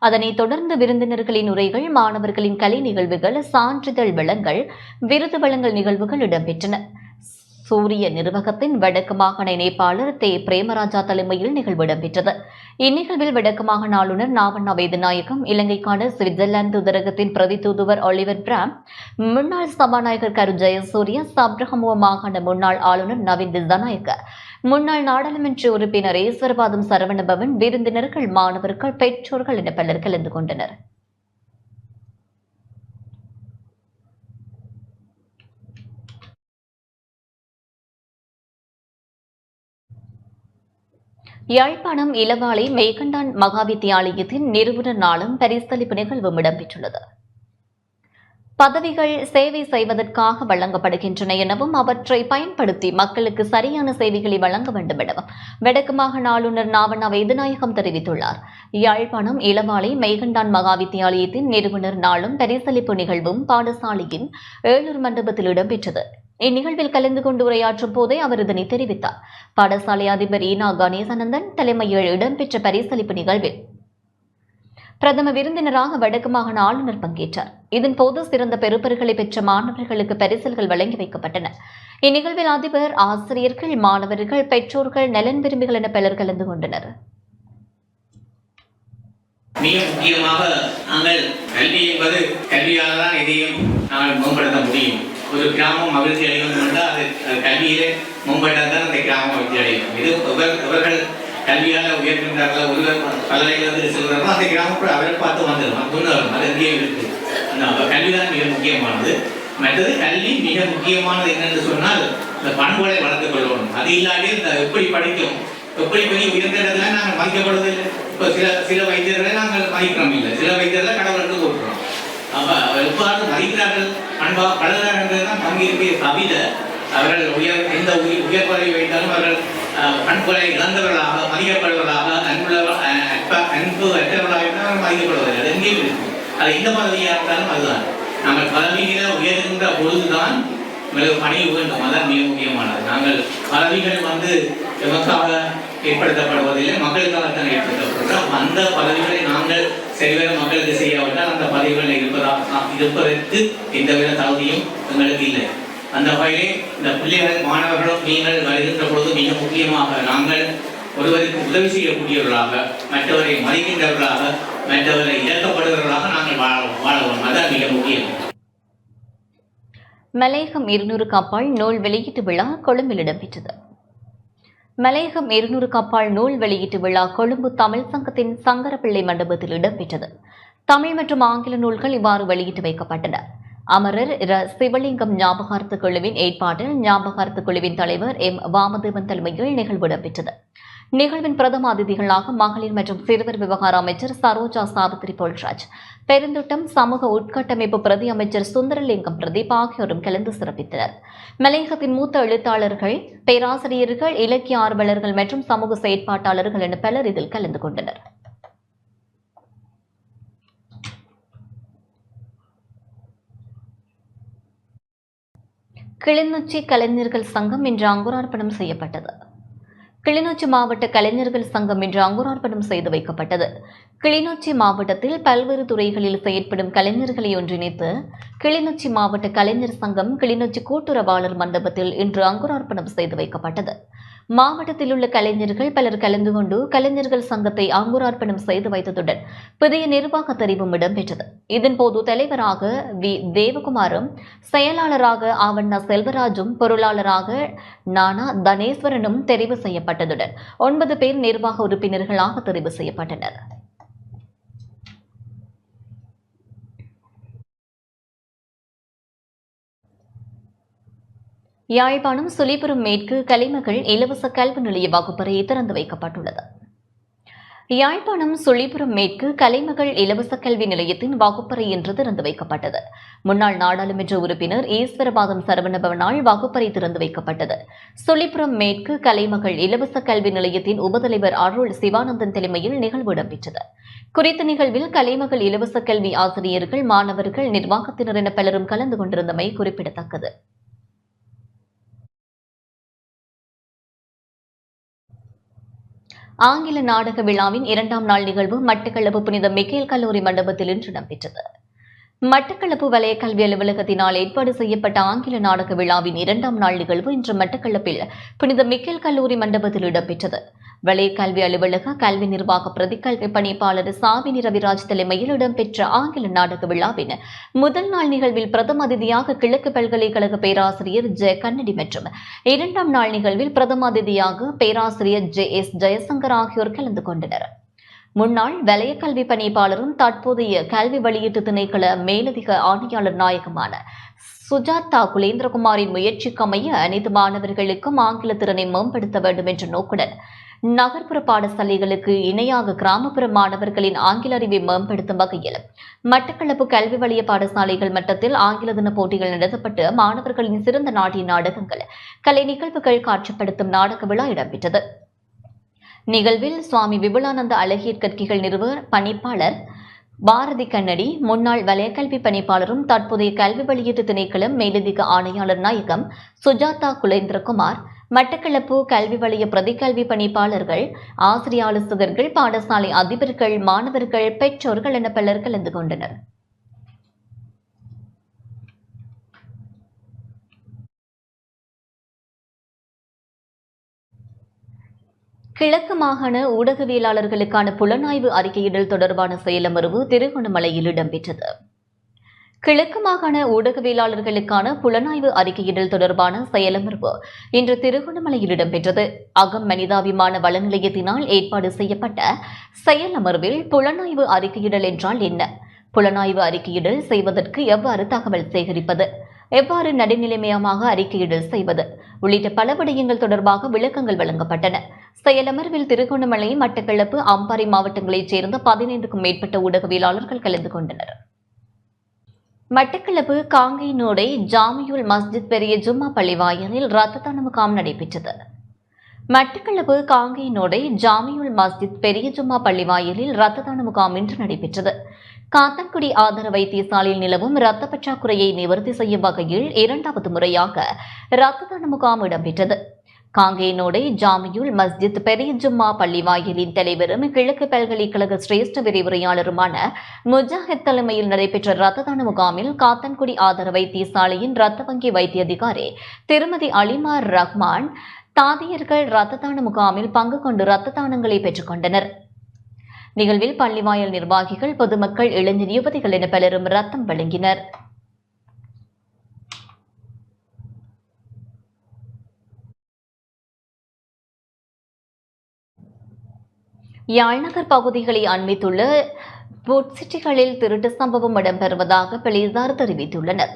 அதனைத் தொடர்ந்து விருந்தினர்களின் உரைகள், மாணவர்களின் கலை நிகழ்வுகள், சான்றிதழ் வழங்கல், விருது வழங்கல் நிகழ்வுகள் இடம்பெற்றன. சூரிய நிர்வாகத்தின் வடக்கு மாகாண இணைப்பாளர் தே பிரேமராஜா தலைமையில் நிகழ்வு இடம்பெற்றது. இந்நிகழ்வில் வடக்கு மாகாண ஆளுநர் நாவண்ணா வேதநாயகம், இலங்கைக்கான சுவிட்சர்லாந்து தூதரகத்தின் பிரதி தூதுவர் ஒலிவர் பிராம், முன்னாள் சபாநாயகர் கரு ஜெயசூரிய, சப்ரகமுவ மாகாண முன்னாள் ஆளுநர் நவீன் திசாநாயக்க, முன்னாள் நாடாளுமன்ற உறுப்பினர் ஈஸ்வரபாதம் சரவணபவன், விருந்தினர்கள், மாணவர்கள், பெற்றோர்கள் என பலர் கலந்து கொண்டனர். யாழ்ப்பாணம் இளவாலை மேகண்டான் மகாவித்தியாலயத்தின் நிறுவனர் நாளும் பரிசளிப்பு நிகழ்வும் இடம்பெற்றுள்ளது. பதவிகள் சேவை செய்வதற்காக வழங்கப்படுகின்றன எனவும் அவற்றை பயன்படுத்தி மக்களுக்கு சரியான சேவைகளை வழங்க வேண்டும் எனவும் வடக்கு மாகாண ஆளுநர் நாவண்ணா வேதநாயகம் தெரிவித்துள்ளார். யாழ்ப்பாணம் இளவாலை மேகண்டான் மகாவித்தியாலயத்தின் நிறுவனர் நாளும் பரிசளிப்பு நிகழ்வும் பாடசாலையின் ஏழூர் மண்டபத்தில் இடம்பெற்றது. இந்நிகழ்வில் கலந்து கொண்டு உரையாற்றும் போதே அவர் இதனை தெரிவித்தார். பாடசாலை அதிபர் ஈனா கணேசனந்தன் தலைமையில் இடம்பெற்ற பரிசளிப்பு நிகழ்வில் பிரதம விருந்தினராக வடக்கு மாகாண ஆளுநர் பங்கேற்றார். இதன்போது சிறந்த பெறுபர்களை பெற்ற மாணவர்களுக்கு பரிசல்கள் வழங்கி வைக்கப்பட்டன. இந்நிகழ்வில் அதிபர், ஆசிரியர்கள், மாணவர்கள், பெற்றோர்கள், நலன் விரும்பிகள் என பலர் கலந்து கொண்டனர். மிக முக்கியமாக நாங்கள் கல்வி என்பது கல்வியால் தான் எதையும் நாங்கள் மேம்படுத்த முடியும். ஒரு கிராமம் அபிவிருத்தி அடையும் என்றால் அது கல்வியிலே மேம்பட்டால் தான் அந்த கிராமம் அபிவிருத்தி அடையும். இது இவர்கள் கல்வியால் உயர்கின்றார்கள், ஒருவர் பல்கலைக்கழகத்தில் செல்கிறார்கள், அந்த கிராமப்புற அவரை பார்த்து வந்துடும், முன்னேறும். அது எங்கேயே இருக்குது. அந்த கல்விதான் மிக முக்கியமானது. மற்றது கல்வி மிக முக்கியமானது என்னென்று சொன்னால் இந்த பண்புகளை வளர்த்துக் கொள்ளணும். அது இல்லாட்டி இந்த எப்படி படிக்கும், எப்படி பெரிய உயர்ந்த இடத்துல நாங்கள் மதிக்கப்படுவதில்லை. இப்போ சில வைத்தியர்களை நாங்கள் மதிக்கிறோம் இல்லை, சில வைத்தியர்களை கடவுளுக்கு கொடுக்குறோம். அப்போ எவ்வாறு மதிக்கிறார்கள், பண்பாக பழகிறார்கள் என்பதுதான் பங்கிருக்கிய தவிர அவர்கள் எந்த உயர் பதவி வைத்தாலும் அவர்கள் பண்புகளை இழந்தவர்களாக, மதிக்கப்படுவர்களாக, அன்பு அற்றவர்களாக இருந்தால் மதிக்கப்படுவதில்லை. அது எங்கேயும் இருக்கும். அது எந்த பதவியாக இருந்தாலும் அதுதான். நாங்கள் பதவியில உயர்கின்ற பொழுதுதான் பணிய வேண்டும். அதான் மிக முக்கியமானது. நாங்கள் பதவிகள் எமக்காக ஏற்படுத்தப்படுவதில்லை, மக்களுக்காகத்தான் ஏற்படுத்தப்படுகிறோம். அந்த பதவிகளை நாங்கள் சரிவர மக்களுக்கு செய்யாவிட்டால் அந்த பதவிகள் இருப்பதற்கு எந்தவித தகுதியும் எங்களுக்கு இல்லை. அந்த வகையிலே இந்த பிள்ளைகள், மாணவர்களும் நீங்கள் வருகின்ற பொழுது மிக முக்கியமாக நாங்கள் ஒருவருக்கு உதவி செய்யக்கூடியவர்களாக, மற்றவரை மதிக்கின்றவர்களாக, மற்றவரை இழக்கப்படுகிறவர்களாக நாங்கள் வாழவும். அதான் மிக முக்கியம். மலையகம் 200 கப்பால் நூல் வெளியீட்டு விழா கொழும்பில் இடம்பெற்றது. மலையகம் 200 கப்பால் நூல் வெளியீட்டு விழா கொழும்பு தமிழ் சங்கத்தின் சங்கரப்பிள்ளை மண்டபத்தில் இடம்பெற்றது. தமிழ் மற்றும் ஆங்கில நூல்கள் இவ்வாறு வெளியிட்டு வைக்கப்பட்டன. அமரர் சிவலிங்கம் ஞாபகார்த்த குழுவின் ஏற்பாட்டில் ஞாபகார்த்த குழுவின் தலைவர் எம் வாமதேவன் தலைமையில் நிகழ்வு இடம்பெற்றது. நிகழ்வின் பிரதம அதிதிகளாக மகளிர் மற்றும் சிறுவர் விவகார அமைச்சர் சரோஜா சாவித்திரி போல்ராஜ், பெருந்தோட்டம் சமூக உட்கட்டமைப்பு பிரதி அமைச்சர் சுந்தரலிங்கம் பிரதீப் ஆகியோரும் கலந்து சிறப்பித்தனர். மலையகத்தின் மூத்த எழுத்தாளர்கள், பேராசிரியர்கள், இலக்கிய ஆர்வலர்கள் மற்றும் சமூக செயற்பாட்டாளர்கள் என பலர் இதில் கலந்து கொண்டனர். கிளிநொச்சி கலைஞர்கள் சங்கம் இன்று அங்குரார்ப்பணம் செய்யப்பட்டது. கிளிநொச்சி மாவட்ட கலைஞர்கள் சங்கம் இன்று அங்குரார்ப்பணம் செய்து வைக்கப்பட்டது. கிளிநொச்சி மாவட்டத்தில் பல்வேறு துறைகளில் செயற்படும் கலைஞர்களை ஒன்றிணைத்து கிளிநொச்சி மாவட்ட கலைஞர் சங்கம் கிளிநொச்சி கூட்டுறவாளர் மண்டபத்தில் இன்று அங்குரார்ப்பணம் செய்து வைக்கப்பட்டது. மாவட்டத்தில் உள்ள கலைஞர்கள் பலர் கலந்து கொண்டு கலைஞர்கள் சங்கத்தை அங்குரார்ப்பணம் செய்து வைத்ததுடன் புதிய நிர்வாக தெரிவும் இடம்பெற்றது. இதன்போது தலைவராக வி தேவகுமாரும், செயலாளராக ஆவண்ணா செல்வராஜும், பொருளாளராக நானா தனேஸ்வரனும் தெரிவு செய்யப்பட்டதுடன் 9 பேர் நிர்வாக உறுப்பினர்களாக தெரிவு செய்யப்பட்டனர். யாழ்ப்பாணம் சுழிபுரம் மேற்கு கலைமகள் இலவச கல்வி நிலைய வகுப்பறை திறந்து வைக்கப்பட்டுள்ளது. யாழ்ப்பாணம் சுழிபுரம் மேற்கு கலைமகள் இலவச கல்வி நிலையத்தின் வகுப்பறை இன்று திறந்து வைக்கப்பட்டது. முன்னாள் நாடாளுமன்ற உறுப்பினர் ஈஸ்வரபாதம் சரவணபவனால் வகுப்பறை திறந்து வைக்கப்பட்டது. சுழிபுரம் மேற்கு கலைமகள் இலவச கல்வி நிலையத்தின் உபதலைவர் அருள் சிவானந்தன் தலைமையில் நிகழ்வு இடம்பெற்றது. குறித்த நிகழ்வில் கலைமகள் இலவச கல்வி ஆசிரியர்கள், மாணவர்கள், நிர்வாகத்தினர் என பலரும் கலந்து கொண்டிருந்தமை குறிப்பிடத்தக்கது. ஆங்கில நாடக விழாவின் 2ஆம் நாள் நிகழ்வு மட்டக்களப்பு புனித மிக்கேல் கல்லூரி மண்டபத்தில் இன்று இடம்பெற்றது. மட்டக்களப்பு வலய கல்வி அலுவலகத்தினால் ஏற்பாடு செய்யப்பட்ட ஆங்கில நாடக விழாவின் 2ஆம் நாள் நிகழ்வு இன்று மட்டக்களப்பில் புனித மிக்கேல் கல்லூரி மண்டபத்தில் இடம்பெற்றது. வலய கல்வி அலுவலக கல்வி நிர்வாக பிரதிக்கல்வி பணிப்பாளர் சாவினி ரவிராஜ் தலைமையில் இடம்பெற்ற ஆங்கில நாடக விழாவின் முதல் நாள் நிகழ்வில் பிரதம அதிதியாக கிழக்கு பல்கலைக்கழக பேராசிரியர் ஜெ கன்னடி மற்றும் 2ஆம் நாள் நிகழ்வில் பிரதம அதிதியாக பேராசிரியர் JS ஜெயசங்கர் ஆகியோர் கலந்து கொண்டனர். முன்னாள் வலய கல்வி பணிப்பாளரும் தற்போதைய கல்வி வெளியீட்டு திணைக்கள மேலதிக ஆணையாளர் நாயகமான சுஜாதா குலேந்திரகுமாரின் முயற்சிக்கமைய அனைத்து மாணவர்களுக்கும் ஆங்கில திறனை மேம்படுத்த வேண்டும் என்ற நோக்குடன் நகர்ப்புற பாடசாலைகளுக்கு இணையாக கிராமப்புற மாணவர்களின் ஆங்கில அறிவை மேம்படுத்தும் வகையில் மட்டக்களப்பு கல்வி வலய பாடசாலைகள் மட்டத்தில் ஆங்கில தின போட்டிகள் நடத்தப்பட்டு மாணவர்களின் சிறந்த நாட்டிய நாடகங்கள், கலை நிகழ்வுகள் காட்சிப்படுத்தும் நாடக விழா இடம்பெற்றது. நிகழ்வில் சுவாமி விபுலானந்த அழகியற் கற்கைகள் நிறுவ பணிப்பாளர் பாரதி கன்னடி, முன்னாள் வலயக்கல்வி பணிப்பாளரும் தற்போதைய கல்வி வெளியீட்டு திணைக்களம் மேலதிக ஆணையாளர் நாயகம் சுஜாதா குலேந்திரகுமார், மட்டக்களப்பு கல்வி வலய பிரதிக்கல்வி பணிப்பாளர்கள், ஆசிரியாலோசகர்கள், பாடசாலை அதிபர்கள், மாணவர்கள், பெற்றோர்கள் என பலர் கலந்து கொண்டனர். கிழக்கு மாகாண ஊடகவியலாளர்களுக்கான புலனாய்வு அறிக்கையிடல் தொடர்பான செயலமர்வு திருகோணமலையில் இடம்பெற்றது. கிழக்கு மாகாண ஊடகவியலாளர்களுக்கான புலனாய்வு அறிக்கையிடல் தொடர்பான செயலமர்வு இன்று திருகோணமலையில் இடம்பெற்றது. அகம் மனிதாபிமான வள நிலையத்தினால் ஏற்பாடு செய்யப்பட்ட செயலமர்வில் புலனாய்வு அறிக்கையிடல் என்றால் என்ன, புலனாய்வு அறிக்கையிடல் செய்வதற்கு எவ்வாறு தகவல் சேகரிப்பது, எவ்வாறு நடுநிலைமயமாக அறிக்கையிடல் செய்வது உள்ளிட்ட பல விடயங்கள் தொடர்பாக விளக்கங்கள் வழங்கப்பட்டன. செயலமர்வில் திருகோணமலை, மட்டக்களப்பு, அம்பாறை மாவட்டங்களைச் சேர்ந்த 15க்கும் மேற்பட்ட ஊடகவியலாளர்கள் கலந்து கொண்டனர். மட்டக்களப்பு காங்கேயனோடை ஜாமியுல் மஸ்ஜித் பெரிய ஜும்மா பள்ளி வாயிலில் இரத்த தான முகாம் நடைபெற்றது. மட்டக்களப்பு காங்கேயனோடை ஜாமியுல் மஸ்ஜித் பெரிய ஜும்மா பள்ளி வாயிலில் இரத்த தான முகாம் இன்று நடைபெற்றது. காத்தான்குடி ஆதார வைத்தியசாலையில் நிலவும் இரத்த பற்றாக்குறையை நிவர்த்தி செய்யும் வகையில் 2வது முறையாக இரத்த தான முகாம் இடம்பெற்றது. காங்கேயனோடை ஜாமியுல் மஸ்ஜித் பெரிய ஜும்மா பள்ளி வாயிலின் தலைவரும் கிழக்கு பல்கலைக்கழக சிரேஷ்ட விரிவுரையாளருமான முஜாஹித் தலைமையில் நடைபெற்ற இரத்த தான முகாமில் காத்தான்குடி ஆதார வைத்தியசாலையின் இரத்த வங்கி வைத்திய அதிகாரி திருமதி அலிமார் ரஹ்மான் தாதியர்கள் இரத்த தான முகாமில் பங்கு கொண்டு இரத்த தானங்களை பெற்றுக் கொண்டனர். நிகழ்வில் பள்ளிவாயல் நிர்வாகிகள், பொதுமக்கள், இளைஞர், யுவதிகள் என பலரும் ரத்தம் வழங்கினர். யாழ்நகர் பகுதிகளை அண்மித்துள்ள புட்சிட்டிகளில் திருட்டு சம்பவம் இடம்பெறுவதாக போலீசார் தெரிவித்துள்ளனர்.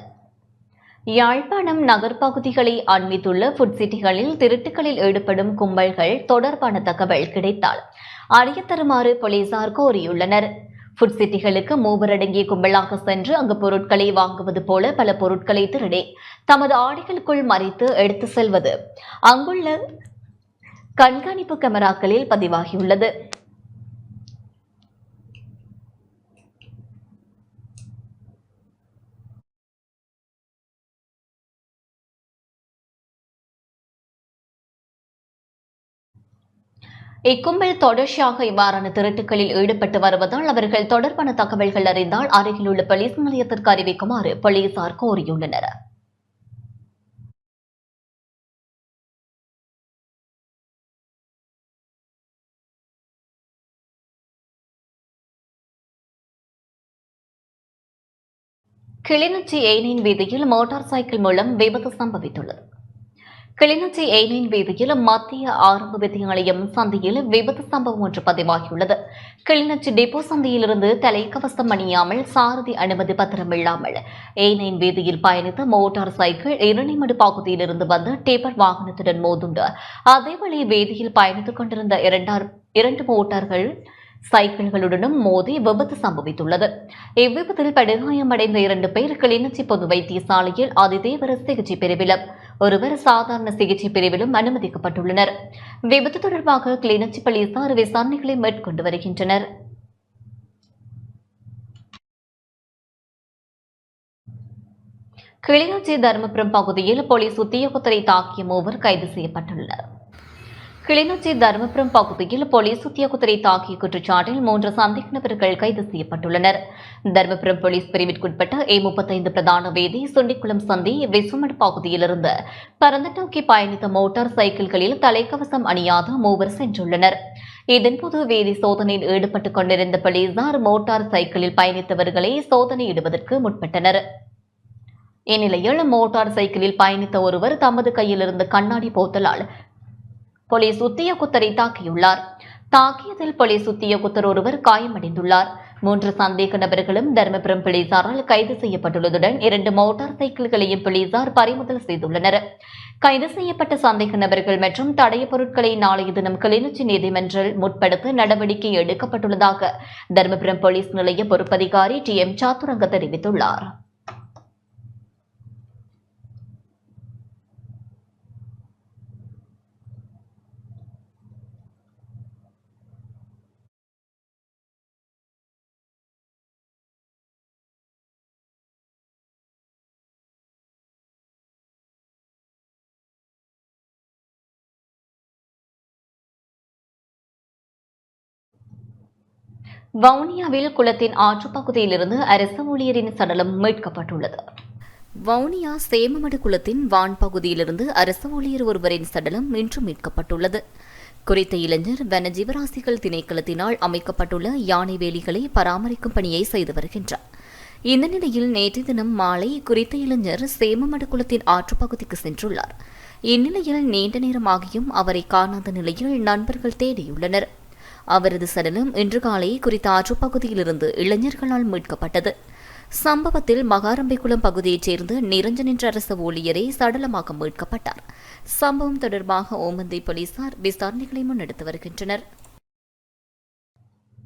யாழ்ப்பாணம் நகர்பகுதிகளை அண்மித்துள்ள புட்சிட்டிகளில் திருட்டுகளில் ஈடுபடும் கும்பல்கள் தொடர்பான தகவல் கிடைத்தால் அறிய தருமாறு போலீசார் கோரியுள்ளனர். புட்சிட்டிகளுக்கு 3 அடங்கிய கும்பலாக சென்று அங்கு பொருட்களை வாங்குவது போல பல பொருட்களை திருடி தமது ஆடைகளுக்குள் மறைத்து எடுத்து செல்வது அங்குள்ள கண்காணிப்பு கேமராக்களில் பதிவாகியுள்ளது. இக்கும்பல் தொடர்ச்சியாக இவ்வாறான திருட்டுகளில் ஈடுபட்டு வருவதால் அவர்கள் தொடர்பான தகவல்கள் அறிந்தால் அருகிலுள்ள போலீஸ் நிலையத்திற்கு அறிவிக்குமாறு போலீசார் கோரியுள்ளனர். கிளிநொச்சி ஏனையின் வீதியில் மோட்டார் சைக்கிள் மூலம் விபத்து சம்பவித்துள்ளது. கிளிநொச்சி ஏனையின் வீதியில் மத்திய ஆரம்ப வித்தியாலயம் சந்தையில் விபத்து சம்பவம் ஒன்று பதிவாகியுள்ளது. கிளிநொச்சி டிப்போ சந்தையிலிருந்து தலைக்கவசம் அணியாமல், சாரதி அனுமதி பத்திரம் இல்லாமல் ஏனையின் வீதியில் பயணித்த மோட்டார் சைக்கிள் இரணிமடு பகுதியிலிருந்து வந்த டிப்பர் வாகனத்துடன் மோதுண்டு அதேவேளை வீதியில் பயணித்துக் கொண்டிருந்த இரண்டு மோட்டார்கள் சைக்கிள்களுடனும் மோதி விபத்து சம்பவித்துள்ளது. இவ்விபத்தில் படுகாயமடைந்த 2 பேர் கிளிநொச்சி பொது வைத்தியசாலையில் அதிதீவிர சிகிச்சை பிரிவிலும் ஒருவர் சாதாரண சிகிச்சை பிரிவிலும் அனுமதிக்கப்பட்டுள்ளனர். விபத்து தொடர்பாக கிளிநொச்சி போலீசார் விசாரணைகளை மேற்கொண்டு வருகின்றனர். கிளிநொச்சி தருமபுரம் பகுதியில் போலீஸ் உத்தியோகத்தரை தாக்கிய 3 கைது செய்யப்பட்டுள்ளனர். கிளிநொச்சி தருமபுரம் பகுதியில் போலீஸ் உத்தியோகத்தரை தாக்கிய குற்றச்சாட்டில் 3 சந்தேக நபர்கள் கைது செய்யப்பட்டுள்ளனர். தருமபுரம் போலீஸ் பிரிவிற்குட்பட்ட A35 பிரதான வீதி சுண்டிக்குளம் சந்தி விசுமடு பகுதியிலிருந்து பரந்த நோக்கி பயணித்த மோட்டார் சைக்கிள்களில் தலைக்கவசம் அணியாத 3 சென்றுள்ளனர். இதன்போது வீதி சோதனையில் ஈடுபட்டுக் கொண்டிருந்த போலீசார் மோட்டார் சைக்கிளில் பயணித்தவர்களை சோதனையிடுவதற்கு முற்பட்டனர். இந்நிலையில் மோட்டார் சைக்கிளில் பயணித்த ஒருவர் தமது கையில் இருந்த கண்ணாடி போத்தலால் போலீஸ் உத்தியோகத்தரை தாக்கியுள்ளார். தாக்கியதில் போலீஸ் உத்தியோகத்தர் ஒருவர் காயமடைந்துள்ளார். 3 சந்தேக நபர்களும் தருமபுரம் போலீசாரால் கைது செய்யப்பட்டுள்ளதுடன் 2 மோட்டார் சைக்கிள்களையும் போலீசார் பறிமுதல் செய்துள்ளனர். கைது செய்யப்பட்ட சந்தேக நபர்கள் மற்றும் தடய பொருட்களை நாளைய தினம் கிளிநொச்சி நீதிமன்றில் முற்படுத்த நடவடிக்கை எடுக்கப்பட்டுள்ளதாக தருமபுரம் போலீஸ் நிலைய பொறுப்பதிகாரி TM சாத்துரங்க தெரிவித்துள்ளார். வவுனியாவில் குளத்தின் ஆற்றுப்பகுதியிலிருந்து அரசு ஊழியரின் சடலம் மீட்கப்பட்டுள்ளது. வவுனியா சேமமடு குளத்தின் வான் பகுதியிலிருந்து அரசு ஊழியர் ஒருவரின் சடலம் இன்று மீட்கப்பட்டுள்ளது. குறித்த இளைஞர் வனஜீவராசிகள் திணைக்களத்தினால் அமைக்கப்பட்டுள்ள யானை வேலிகளை பராமரிக்கும் பணியை செய்து வருகின்றார். இந்த நிலையில் நேற்றைய தினம் மாலை குறித்த இளைஞர் சேமமடு குளத்தின் ஆற்றுப்பகுதிக்கு சென்றுள்ளார். இந்நிலையில் நீண்ட நேரமாகியும் அவரை காணாத நிலையில் நண்பர்கள் தேடியுள்ளனர். அவரது சடலம் இன்று காலை குறித்த ஆற்றுப்பகுதியிலிருந்து இளைஞர்களால் மீட்கப்பட்டது. சம்பவத்தில் மகாரம்பைக்குளம் பகுதியைச் சேர்ந்த நிரஞ்சன் என்ற அரசு ஊழியரை சடலமாக மீட்கப்பட்டார். சம்பவம் தொடர்பாக ஓமந்தை போலீசார் விசாரணைகளை முன்னெடுத்து வருகின்றனர்.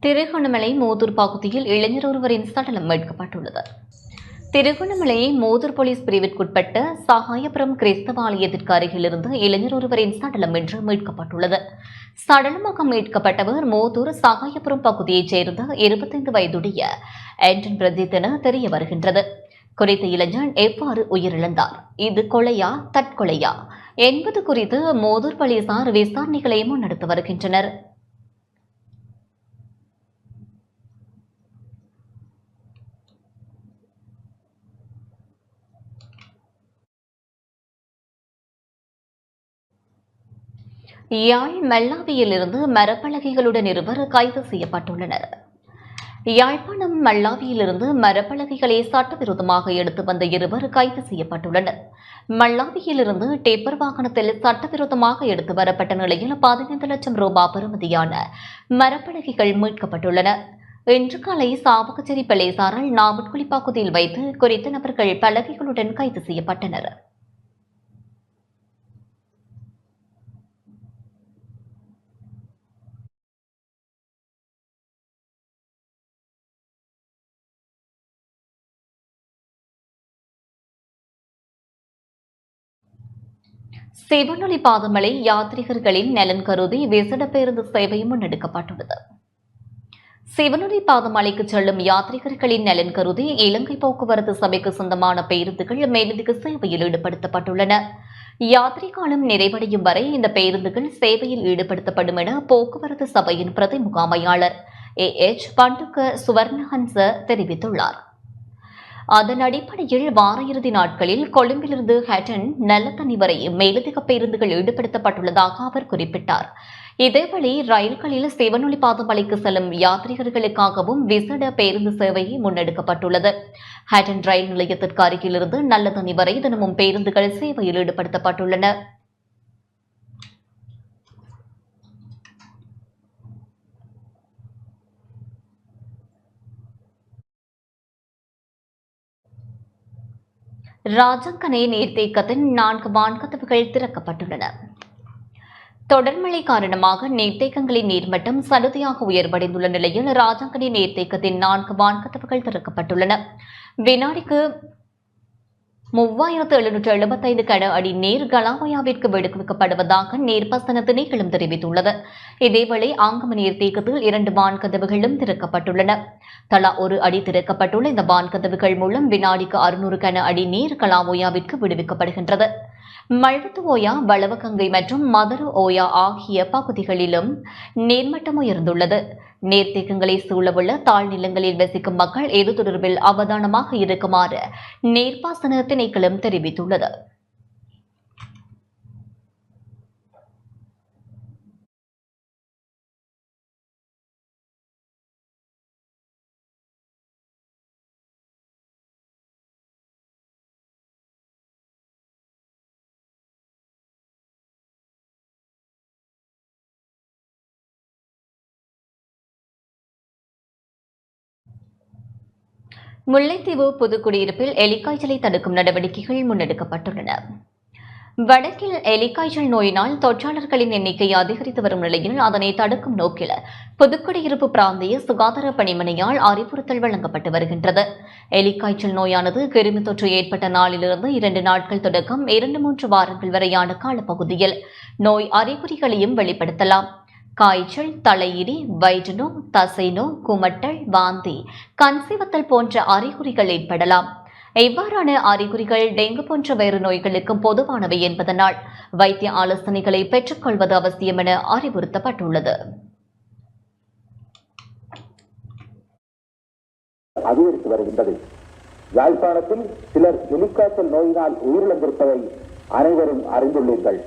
திருகோணமலை மோதூர் பகுதியில் இளைஞர் ஒருவரின் சடலம் மீட்கப்பட்டுள்ளது. திருகோணமலை மோதூர் போலீஸ் பிரிவிற்குட்பட்ட சகாயபுரம் கிறிஸ்தவ ஆலயத்திற்கு அருகிலிருந்து இளைஞர் ஒருவரின் சடலம் இன்று மீட்கப்பட்டுள்ளது. சடலமாக மீட்கப்பட்டவர் மோதூர் சகாயபுரம் பகுதியைச் சேர்ந்த 25 வயதுடைய ஆண்டன் பிரஜித் என தெரிய வருகின்றது. குறித்த இளைஞன் எவ்வாறு உயிரிழந்தார், இது கொலையா தற்கொலையா என்பது குறித்து மோதூர் போலீசார் விசாரணைகளை முன்னெடுத்து வருகின்றனர். யாழ் மல்லாவியிலிருந்து மரப்பலகைகளுடன் இருவர் கைது செய்யப்பட்டுள்ளனர். யாழ்ப்பாணம் மல்லாவியிலிருந்து மரப்பலகைகளை சட்டவிரோதமாக எடுத்து வந்த இருவர் கைது செய்யப்பட்டுள்ளனர். மல்லாவியிலிருந்து டேப்பர் வாகனத்தில் சட்டவிரோதமாக எடுத்து வரப்பட்ட நிலையில் 15 லட்சம் ரூபாய் பெறுமதியான மரப்பலகைகள் மீட்கப்பட்டுள்ளன. இன்று காலை சாவகச்சேரி போலீசாரால் நாவட்குழி பகுதியில் வைத்து குறித்த நபர்கள் பலகைகளுடன் கைது செய்யப்பட்டனர். சிவனொளி பாதமலை யாத்ரீகர்களின் நலன் கருதி விசேட பேருந்து சேவை முன்னெடுக்கப்பட்டுள்ளது. சிவனொளி பாதமலைக்கு செல்லும் யாத்ரீகர்களின் நலன் கருதி இலங்கை போக்குவரத்து சபைக்கு சொந்தமான பேருந்துகள் மேலதிக சேவையில் ஈடுபடுத்தப்பட்டுள்ளன. யாத்திரை காலம் நிறைவடையும் வரை இந்த பேருந்துகள் சேவையில் ஈடுபடுத்தப்படும் என போக்குவரத்து சபையின் பிரதி முகாமையாளர் AH பண்டுக்க சுவர்ணஹன்ச தெரிவித்துள்ளார். அதன் அடிப்படையில் வார இறுதி நாட்களில் கொழும்பிலிருந்து ஹட்டன் நல்லத்தனி வரை மேலதிக பேருந்துகள் ஈடுபடுத்தப்பட்டுள்ளதாக அவர் குறிப்பிட்டார். இதேவேளை ரயில்களில் சிவனொளி பாதமலைக்கு செல்லும் யாத்ரீகர்களுக்காகவும் விசேட பேருந்து சேவை முன்னெடுக்கப்பட்டுள்ளது. ஹட்டன் ரயில் நிலையத்திற்கு அருகிலிருந்து நல்லதனி வரை தினமும் பேருந்துகள் சேவையில் ஈடுபடுத்தப்பட்டுள்ளன. ராஜங்கனை நீர்த்தேக்கத்தின் 4 வான்கதவுகள் திறக்கப்பட்டுள்ளன. தொடர் மழை காரணமாக நீர்த்தேக்கங்களின் நீர்மட்டம் சடுதியாக உயர்வடைந்துள்ள நிலையில் ராஜாங்கனி நீர்த்தேக்கத்தின் 4 வான்கதவுகள் திறக்கப்பட்டுள்ளன. வினாடிக்கு 3775 கன அடி நீர் கலாவயாவிற்கு விடுவிக்கப்படுவதாக நீர்ப்பாசன திணைக்களம் தெரிவித்துள்ளது. இதேவேளை ஆங்கம நீர்த்தேக்கத்தில் 2 வான்கதவுகளும் திறக்கப்பட்டுள்ளன. தலா 1 அடி திறக்கப்பட்டுள்ள இந்த வான்கதவுகள் மூலம் வினாடிக்கு 600 கன அடி நீர் கலாவோயாவிற்கு விடுவிக்கப்படுகின்றது. மல்வத்து ஓயா, வளவகங்கை மற்றும் மதரு ஓயா ஆகிய பகுதிகளிலும் நீர்மட்டம் உயர்ந்துள்ளது. நீர்த்தேக்கங்களை சூழவுள்ள தாழ்நிலங்களில் வசிக்கும் மக்கள் இது தொடர்பில் அவதானமாக இருக்குமாறு நீர்ப்பாசன திணைக்களம் தெரிவித்துள்ளது. முல்லைத்தீவு புதுக்குடியிருப்பில் எலிக்காய்ச்சலை தடுக்கும் நடவடிக்கைகள் முன்னெடுக்கப்பட்டுள்ளன. வடக்கில் எலிக்காய்ச்சல் நோயினால் தொற்றாளர்களின் எண்ணிக்கை அதிகரித்து வரும் நிலையில் அதனை தடுக்கும் நோக்கில் புதுக்குடியிருப்பு பிராந்திய சுகாதார பணிமனையால் அறிவுறுத்தல் வழங்கப்பட்டு வருகின்றது. எலிக்காய்ச்சல் நோயானது கிருமி தொற்று ஏற்பட்ட நாளிலிருந்து 2 நாட்கள் தொடக்கம் 2-3 வாரங்கள் வரையான காலப்பகுதியில் நோய் அறிகுறிகளையும் வெளிப்படுத்தலாம். காய்ச்சல், தலையிடி, வயிற்றுநோ, தசைநோ, குமட்டல், வாந்தி, கண்சிவத்தல் போன்ற அறிகுறிகள் ஏற்படலாம். இவ்வாறான அறிகுறிகள் டெங்கு போன்ற வேறு நோய்களுக்கும் பொதுவானவை என்பதனால் வைத்திய ஆலோசனைகளை பெற்றுக் கொள்வது அவசியம் என அறிவுறுத்தப்பட்டுள்ளது. அதிகரித்து வருகின்றது. யாழ்ப்பாணத்தில் சிலர் எலிக்காய்ச்சல் நோயினால் உயிரிழந்திருப்பதை அனைவரும் அறிந்துள்ளீர்கள்.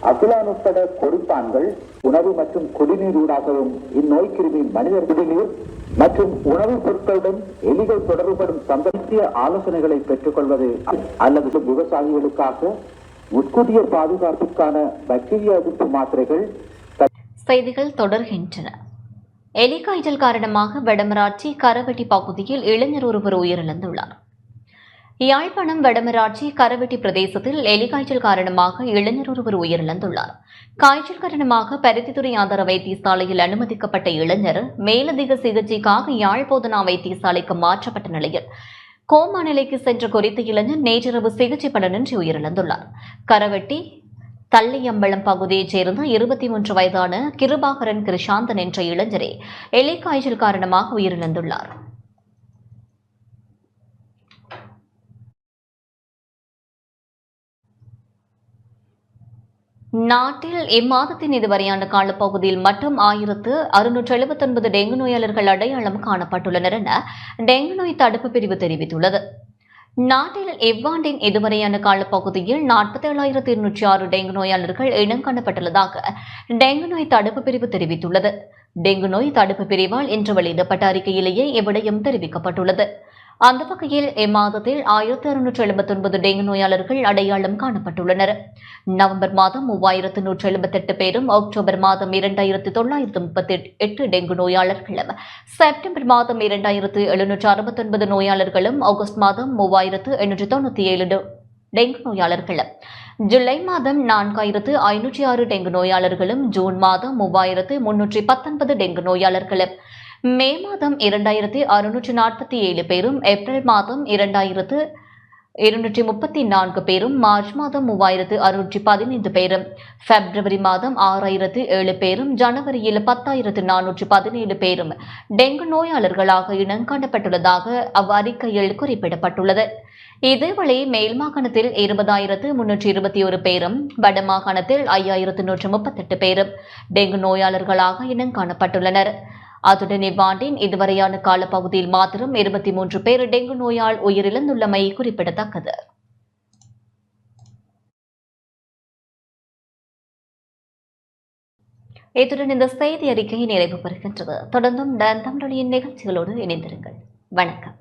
அகிலான் உட்பட கொடிப்பான்கள் உணவு மற்றும் குடிநீரூடாகவும் இந்நோய் கிருமி மனிதர் குடிநீர் மற்றும் உணவுப் பொருட்களுடன் எலிகள் தொடர்புபடும் சம்பந்திய ஆலோசனைகளை பெற்றுக் கொள்வது அல்லது விவசாயிகளுக்காக முன்கூட்டிய பாதுகாப்புக்கான பாக்டீரியா எதிர்ப்பு மாத்திரைகள். செய்திகள் தொடர்கின்றன. எலிக்காய்ச்சல் காரணமாக வடமராட்சி கரவெட்டி பகுதியில் இளைஞர் ஒருவர் உயிரிழந்துள்ளார். யாழ்ப்பாணம் வடமராட்சி கரவெட்டி பிரதேசத்தில் எலிக்காய்ச்சல் காரணமாக இளைஞர் ஒருவர் உயிரிழந்துள்ளார். காய்ச்சல் காரணமாக பருத்தித்துறை ஆதார வைத்தியசாலையில் அனுமதிக்கப்பட்ட இளைஞர் மேலதிக சிகிச்சைக்காக யாழ் போதனா வைத்தியசாலைக்கு மாற்றப்பட்ட நிலையில் கோமா நிலைக்கு சென்ற குறித்த இளைஞர் நேற்றிரவு சிகிச்சை பலனின்றி உயிரிழந்துள்ளார். கரவெட்டி தள்ளியம்பலம் பகுதியைச் சேர்ந்த 23 வயதான கிருபாகரன் கிருஷாந்தன் என்ற இளைஞரே எலிக்காய்ச்சல் காரணமாக உயிரிழந்துள்ளார். நாட்டில் இம்மாதத்தின் இதுவரையான காலப்பகுதியில் மட்டும் 1679 டெங்கு நோயாளர்கள் அடையாளம் காணப்பட்டுள்ளனர் என டெங்கு நோய் தடுப்பு பிரிவு தெரிவித்துள்ளது. நாட்டில் இவ்வாண்டின் இதுவரையான காலப்பகுதியில் 47,206 டெங்கு நோயாளர்கள் இனம் காணப்பட்டுள்ளதாக டெங்கு நோய் தடுப்பு பிரிவு தெரிவித்துள்ளது. டெங்கு நோய் தடுப்பு பிரிவால் இன்று வெளியிடப்பட்ட அறிக்கையிலேயே இவ்விடயம் தெரிவிக்கப்பட்டுள்ளது. அந்த வகையில் இம்மாதத்தில் 1679 டெங்கு நோயாளர்கள் அடையாளம் காணப்பட்டுள்ளனர். நவம்பர் மாதம் 3178 பேரும், அக்டோபர் மாதம் 2938 டெங்கு நோயாளர்களும், செப்டம்பர் மாதம் 2769 நோயாளர்களும், ஆகஸ்ட் மாதம் 3897 டெங்கு நோயாளர்களும், ஜூலை மாதம் 4506 டெங்கு நோயாளர்களும், ஜூன் மாதம் 3319 டெங்கு நோயாளர்களும், மே மாதம் 2647 பேரும், ஏப்ரல் மாதம் 2234 பேரும், மார்ச் மாதம் 3615 பேரும், பிப்ரவரி மாதம் 6007 பேரும், ஜனவரியில் 10417 பேரும் டெங்கு நோயாளர்களாக இனங்காணப்பட்டுள்ளதாக அவ்வறிக்கையில் குறிப்பிடப்பட்டுள்ளது. இதேவேளை மேல் மாகாணத்தில் 20,321 பேரும், வடமாகாணத்தில் 5,138 பேரும் டெங்கு நோயாளர்களாக இனங்காணப்பட்டுள்ளனர். அத்துடன் இவ்வாண்டின் இதுவரையான காலப்பகுதியில் மாத்திரம் 23 பேர் டெங்கு நோயால் உயிரிழந்துள்ளமை குறிப்பிடத்தக்கது. இத்துடன் இந்த செய்தி அறிக்கை நிறைவு பெறுகின்றது. தொடர்ந்தும் டான் தமிழொலியின் நிகழ்ச்சிகளோடு இணைந்திருங்கள். வணக்கம்.